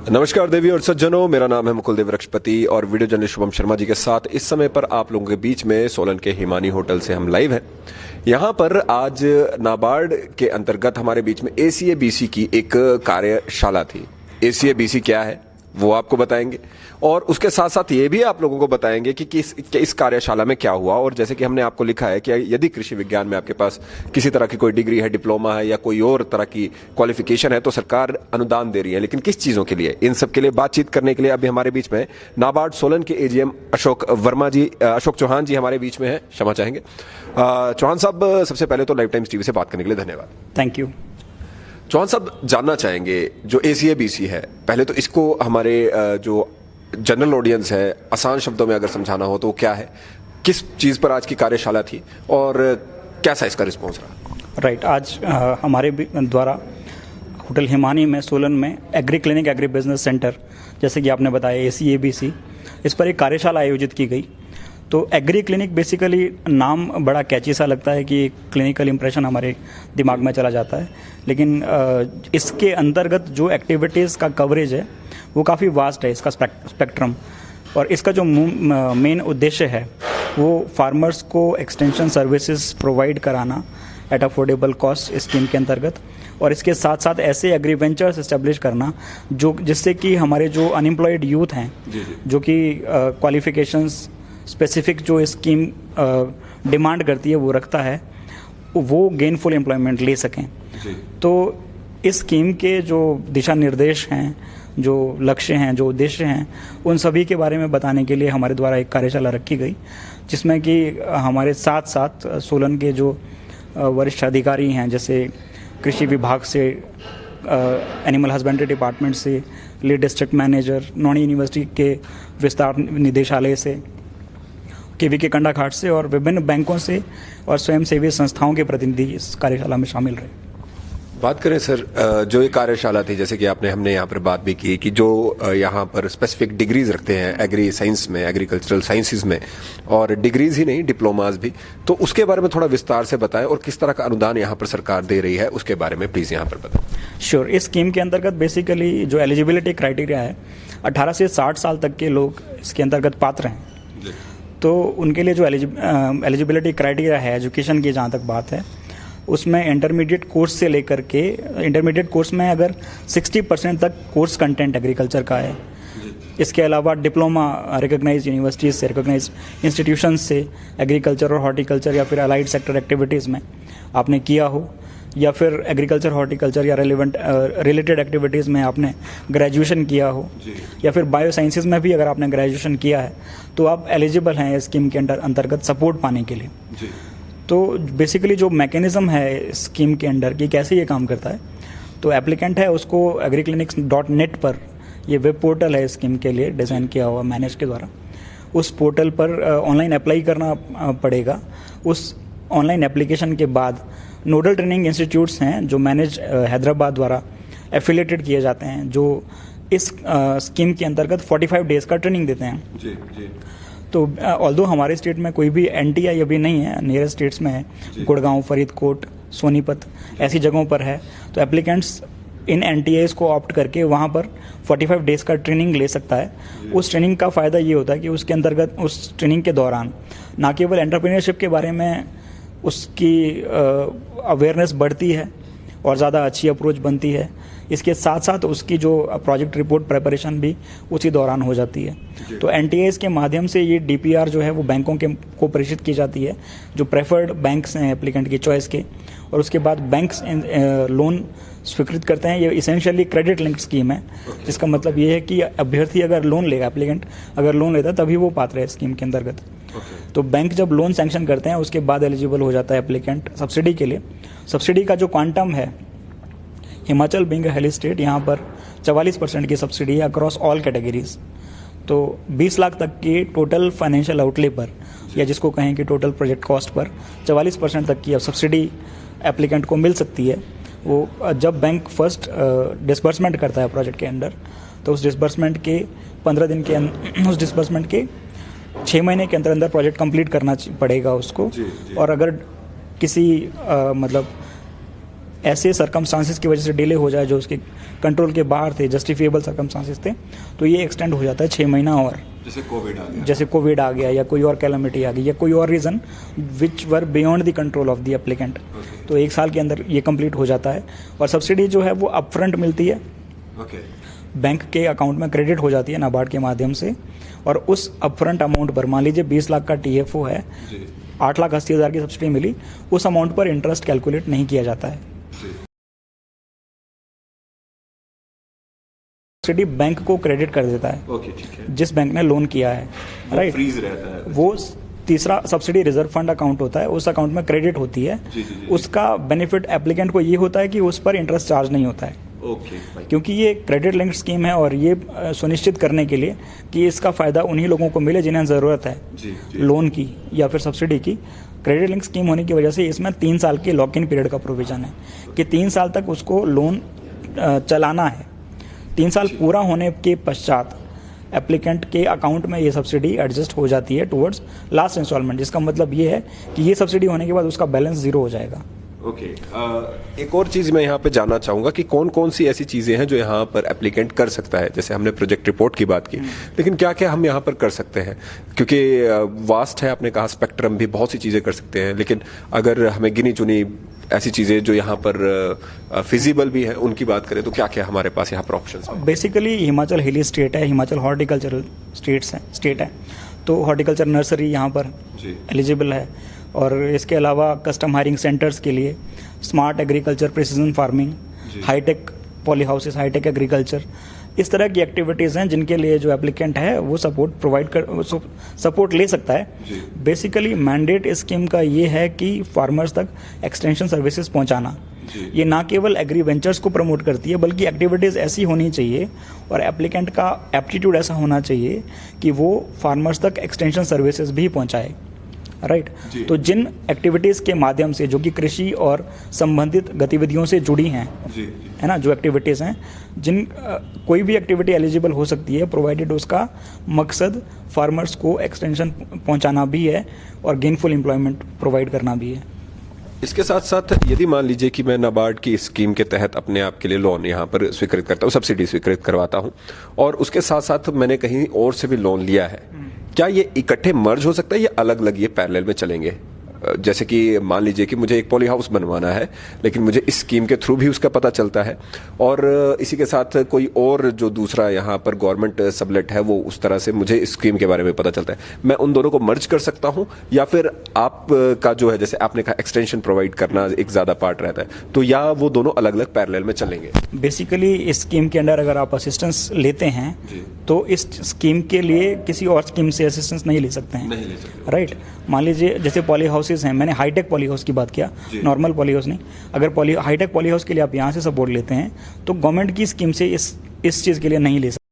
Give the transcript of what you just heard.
नमस्कार देवी और सज्जनों, मेरा नाम है मुकुल देव वृक्षपति और वीडियो जर्नलिस्ट शुभम शर्मा जी के साथ इस समय पर आप लोगों के बीच में सोलन के हिमानी होटल से हम लाइव हैं। यहाँ पर आज नाबार्ड के अंतर्गत हमारे बीच में ACA-BC की एक कार्यशाला थी। ACA-BC क्या है वो आपको बताएंगे और उसके साथ साथ ये भी आप लोगों को बताएंगे कि इस कार्यशाला में क्या हुआ। और जैसे कि हमने आपको लिखा है कि यदि कृषि विज्ञान में आपके पास किसी तरह की कोई डिग्री है, डिप्लोमा है या कोई और तरह की क्वालिफिकेशन है तो सरकार अनुदान दे रही है, लेकिन किस चीज़ों के लिए, इन सब के लिए बातचीत करने के लिए अभी हमारे बीच में नाबार्ड सोलन के AGM अशोक चौहान जी हमारे बीच में है। क्षमा चाहेंगे चौहान साहब, सबसे पहले तो लाइफ टाइम्स टीवी से बात करने के लिए धन्यवाद। Thank you. चौहान साहब, जानना चाहेंगे जो ACA-BC है, पहले तो इसको हमारे जो जनरल ऑडियंस है आसान शब्दों में अगर समझाना हो तो क्या है, किस चीज़ पर आज की कार्यशाला थी और कैसा इसका रिस्पॉन्स रहा? राइट, आज हमारे द्वारा होटल हिमानी में सोलन में agree clinic agri business centre, जैसे कि आपने बताया ACA-BC, इस पर एक कार्यशाला आयोजित की गई। तो एग्री क्लिनिक बेसिकली नाम बड़ा कैची सा लगता है कि क्लिनिकल इंप्रेशन हमारे दिमाग में चला जाता है, लेकिन इसके अंतर्गत जो एक्टिविटीज़ का कवरेज है वो काफ़ी वास्ट है, इसका स्पेक्ट्रम। और इसका जो मेन उद्देश्य है वो फार्मर्स को एक्सटेंशन सर्विसेज प्रोवाइड कराना एट अफोर्डेबल कॉस्ट स्कीम के अंतर्गत, और इसके साथ साथ ऐसे एग्री वेंचर्स इस्टेब्लिश करना जो जिससे कि हमारे जो अनएम्प्लॉयड यूथ हैं जो कि क्वालिफिकेशंस स्पेसिफिक जो स्कीम डिमांड करती है वो रखता है, वो गेनफुल एम्प्लॉयमेंट ले सकें। तो इस स्कीम के जो दिशा निर्देश हैं, जो लक्ष्य हैं, जो उद्देश्य हैं, उन सभी के बारे में बताने के लिए हमारे द्वारा एक कार्यशाला रखी गई, जिसमें कि हमारे साथ साथ सोलन के जो वरिष्ठ अधिकारी हैं, जैसे कृषि विभाग से, एनिमल हस्बेंड्री डिपार्टमेंट से, lead district manager, Nauni university के विस्तार निदेशालय से, KVK कंडाघाट से और विभिन्न बैंकों से और स्वयंसेवी संस्थाओं के प्रतिनिधि इस कार्यशाला में शामिल रहे। बात करें सर, जो ये कार्यशाला थी, जैसे कि हमने यहाँ पर बात भी की कि जो यहाँ पर स्पेसिफिक डिग्रीज रखते हैं एग्री साइंस में, एग्रीकल्चरल साइंसेज में, और डिग्रीज ही नहीं डिप्लोमाज भी, तो उसके बारे में थोड़ा विस्तार से बताएं और किस तरह का अनुदान यहाँ पर सरकार दे रही है उसके बारे में प्लीज़ यहाँ पर बताएं। श्योर। इस स्कीम के अंतर्गत बेसिकली जो एलिजिबिलिटी क्राइटेरिया है, 18 से 60 साल तक के लोग इसके अंतर्गत पात्र हैं। तो उनके लिए जो एलिजिबिलिटी क्राइटेरिया है एजुकेशन की, जहाँ तक बात है, उसमें इंटरमीडिएट कोर्स से लेकर के, इंटरमीडिएट कोर्स में अगर 60% तक कोर्स कंटेंट एग्रीकल्चर का है, इसके अलावा डिप्लोमा रिकॉग्नाइज्ड यूनिवर्सिटीज से, रिकॉग्नाइज्ड इंस्टीट्यूशंस से एग्रीकल्चर और हॉर्टिकल्चर या फिर अलाइड सेक्टर एक्टिविटीज़ में आपने किया हो, या फिर एग्रीकल्चर हॉर्टिकल्चर या रिलेटेड एक्टिविटीज़ में आपने ग्रेजुएशन किया हो, या फिर बायो साइंसेज में भी अगर आपने ग्रेजुएशन किया है, तो आप एलिजिबल हैं स्कीम के अंतर्गत सपोर्ट पाने के लिए। तो बेसिकली जो मैकेनिज्म है स्कीम के अंडर कि कैसे ये काम करता है, तो एप्लीकेंट है उसको agriclinics.net पर, ये वेब पोर्टल है स्कीम के लिए डिज़ाइन किया हुआ मैनेज के द्वारा, उस पोर्टल पर ऑनलाइन अप्लाई करना पड़ेगा। उस ऑनलाइन एप्लीकेशन के बाद नोडल ट्रेनिंग इंस्टीट्यूट्स हैं जो मैनेज हैदराबाद द्वारा एफिलेटेड किए जाते हैं, जो इस स्कीम के अंतर्गत 45 डेज़ का ट्रेनिंग देते हैं। तो ऑल्दो हमारे स्टेट में कोई भी NTI अभी नहीं है, नियरेस्ट स्टेट्स में है, गुड़गांव, फरीदकोट, सोनीपत, ऐसी जगहों पर है। तो एप्लीकेंट्स इन NTIs को ऑप्ट करके वहाँ पर 45 डेज़ का ट्रेनिंग ले सकता है। उस ट्रेनिंग का फ़ायदा ये होता है कि उसके अंतर्गत, उस ट्रेनिंग के दौरान ना केवल एंटरप्रेन्योरशिप के बारे में उसकी अवेयरनेस बढ़ती है और ज़्यादा अच्छी अप्रोच बनती है, इसके साथ साथ उसकी जो प्रोजेक्ट रिपोर्ट प्रिपरेशन भी उसी दौरान हो जाती है। तो NTIs के माध्यम से ये DPR जो है वो बैंकों के को प्रेषित की जाती है, जो प्रेफर्ड बैंक्स हैं एप्लीकेंट की चॉइस के, और उसके बाद बैंक्स लोन स्वीकृत करते हैं। ये इसेंशियली क्रेडिट लिंक्ड स्कीम है, जिसका मतलब ये है कि अभ्यर्थी अगर लोन लेगा, एप्लीकेंट अगर लोन लेता है तभी वो पात्र है स्कीम के अंतर्गत। तो बैंक जब लोन सैंक्शन करते हैं उसके बाद एलिजिबल हो जाता है एप्लीकेंट सब्सिडी के लिए। सब्सिडी का जो क्वांटम है, हिमाचल बीइंग अ हिली स्टेट, यहाँ पर 44% की सब्सिडी है अक्रॉस ऑल कैटेगरीज। तो 20 लाख तक की टोटल फाइनेंशियल आउटले पर, या जिसको कहें कि टोटल प्रोजेक्ट कॉस्ट पर 44% तक की अब सब्सिडी एप्लीकेंट को मिल सकती है। वो जब बैंक फर्स्ट डिसबर्समेंट करता है प्रोजेक्ट के अंडर, तो उस डिसबर्समेंट के 15 दिन के उस डिसबर्समेंट के 6 महीने के अंदर अंदर प्रोजेक्ट कंप्लीट करना पड़ेगा उसको। और अगर किसी मतलब ऐसे सर्कमस्टांसिस की वजह से डिले हो जाए जो उसके कंट्रोल के बाहर थे, जस्टिफिएबल सर्कमस्टांसिस थे, तो ये एक्सटेंड हो जाता है 6 महीना और। जैसे कोविड आ गया या कोई और कैलामिटी आ गई या कोई और reason which were beyond the control of the applicant, तो 1 साल के अंदर ये कंप्लीट हो जाता है। और सब्सिडी जो है वो अपफ्रंट मिलती है, बैंक के अकाउंट में क्रेडिट हो जाती है नाबार्ड के माध्यम से, और उस अपफ्रंट अमाउंट पर मान लीजिए 20 लाख का TFO है, 8,80,000 की सब्सिडी मिली, उस अमाउंट पर इंटरेस्ट कैलकुलेट नहीं किया जाता है। सब्सिडी बैंक को क्रेडिट कर देता है, ठीक है। जिस बैंक ने लोन किया है, राइट, फ्रीज रहता है वो तीसरा सब्सिडी रिजर्व फंड अकाउंट होता है, उस अकाउंट में क्रेडिट होती है। उसका बेनिफिट एप्लीकेंट को ये होता है कि उस पर इंटरेस्ट चार्ज नहीं होता है, क्योंकि ये क्रेडिट लिंक्ड स्कीम है, और ये सुनिश्चित करने के लिए कि इसका फ़ायदा उन्हीं लोगों को मिले जिन्हें ज़रूरत है लोन की या फिर सब्सिडी की। क्रेडिट लिंक स्कीम होने की वजह से इसमें 3 साल के लॉक इन पीरियड का प्रोविज़न है कि 3 साल तक उसको लोन चलाना है। 3 साल पूरा होने के पश्चात एप्लीकेंट के अकाउंट में ये सब्सिडी एडजस्ट हो जाती है टुवर्ड्स लास्ट इंस्टॉलमेंट, जिसका मतलब ये है कि ये सब्सिडी होने के बाद उसका बैलेंस 0 हो जाएगा। एक और चीज़ मैं यहाँ पे जानना चाहूँगा कि कौन कौन सी ऐसी चीज़ें हैं जो यहाँ पर एप्लीकेंट कर सकता है। जैसे हमने प्रोजेक्ट रिपोर्ट की बात की, लेकिन क्या क्या हम यहाँ पर कर सकते हैं, क्योंकि वास्ट है, आपने कहा स्पेक्ट्रम भी, बहुत सी चीज़ें कर सकते हैं, लेकिन अगर हमें गिनी चुनी ऐसी चीज़ें जो यहाँ पर फिजिबल भी है उनकी बात करें तो क्या क्या हमारे पास यहाँ पर ऑप्शंस हैं? बेसिकली हिमाचल हिली स्टेट है, हिमाचल हॉर्टिकल्चरल स्टेट है, तो हॉर्टिकल्चर नर्सरी यहाँ पर एलिजिबल है। और इसके अलावा कस्टम हायरिंग सेंटर्स के लिए smart agriculture, precision farming, hi-tech poly houses, hi-tech agriculture, इस तरह की एक्टिविटीज़ हैं जिनके लिए जो एप्लीकेंट है वो सपोर्ट ले सकता है। बेसिकली मैंडेट इस स्कीम का ये है कि फार्मर्स तक एक्सटेंशन सर्विसेज पहुंचाना। ये ना केवल एग्री वेंचर्स को प्रमोट करती है, बल्कि एक्टिविटीज़ ऐसी होनी चाहिए और एप्लीकेंट का एप्टीट्यूड ऐसा होना चाहिए कि वो फार्मर्स तक एक्सटेंशन सर्विसेज भी पहुंचाए, राइट। तो जिन एक्टिविटीज़ के माध्यम से जो कि कृषि और संबंधित गतिविधियों से जुड़ी हैं, है ना, जो एक्टिविटीज़ हैं, कोई भी एक्टिविटी एलिजिबल हो सकती है, प्रोवाइडेड उसका मकसद फार्मर्स को एक्सटेंशन पहुंचाना भी है और गेनफुल एम्प्लॉयमेंट प्रोवाइड करना भी है। इसके साथ साथ यदि मान लीजिए कि मैं नाबार्ड की स्कीम के तहत अपने आप के लिए लोन यहाँ पर स्वीकृत करता हूँ, सब्सिडी स्वीकृत करवाता हूँ, और उसके साथ साथ मैंने कहीं और से भी लोन लिया है, क्या ये इकट्ठे मर्ज हो सकता है या अलग अलग ये पैरेलल में चलेंगे? जैसे कि मान लीजिए कि मुझे एक पॉली हाउस बनवाना है, लेकिन मुझे इस स्कीम के थ्रू भी उसका पता चलता है, और इसी के साथ कोई और जो दूसरा यहाँ पर गवर्नमेंट सबलेट है वो उस तरह से मुझे इस स्कीम के बारे में पता चलता है, मैं उन दोनों को मर्ज कर सकता हूँ, या फिर आपका जो है, जैसे आपने कहा एक्सटेंशन प्रोवाइड करना एक ज़्यादा पार्ट रहता है, तो या वो दोनों अलग अलग पैरेलल में चलेंगे? बेसिकली इस स्कीम के अंडर अगर आप असिस्टेंस लेते हैं तो इस स्कीम के लिए किसी और स्कीम से असिस्टेंस नहीं ले सकते हैं, राइट। मान लीजिए जैसे पॉली हाउसेज हैं, मैंने हाईटेक पॉली हाउस की बात किया, नॉर्मल पॉली हाउस नहीं। अगर हाईटेक पॉली हाउस के लिए आप यहाँ से सपोर्ट लेते हैं तो गवर्नमेंट की स्कीम से इस चीज़ के लिए नहीं ले सकते।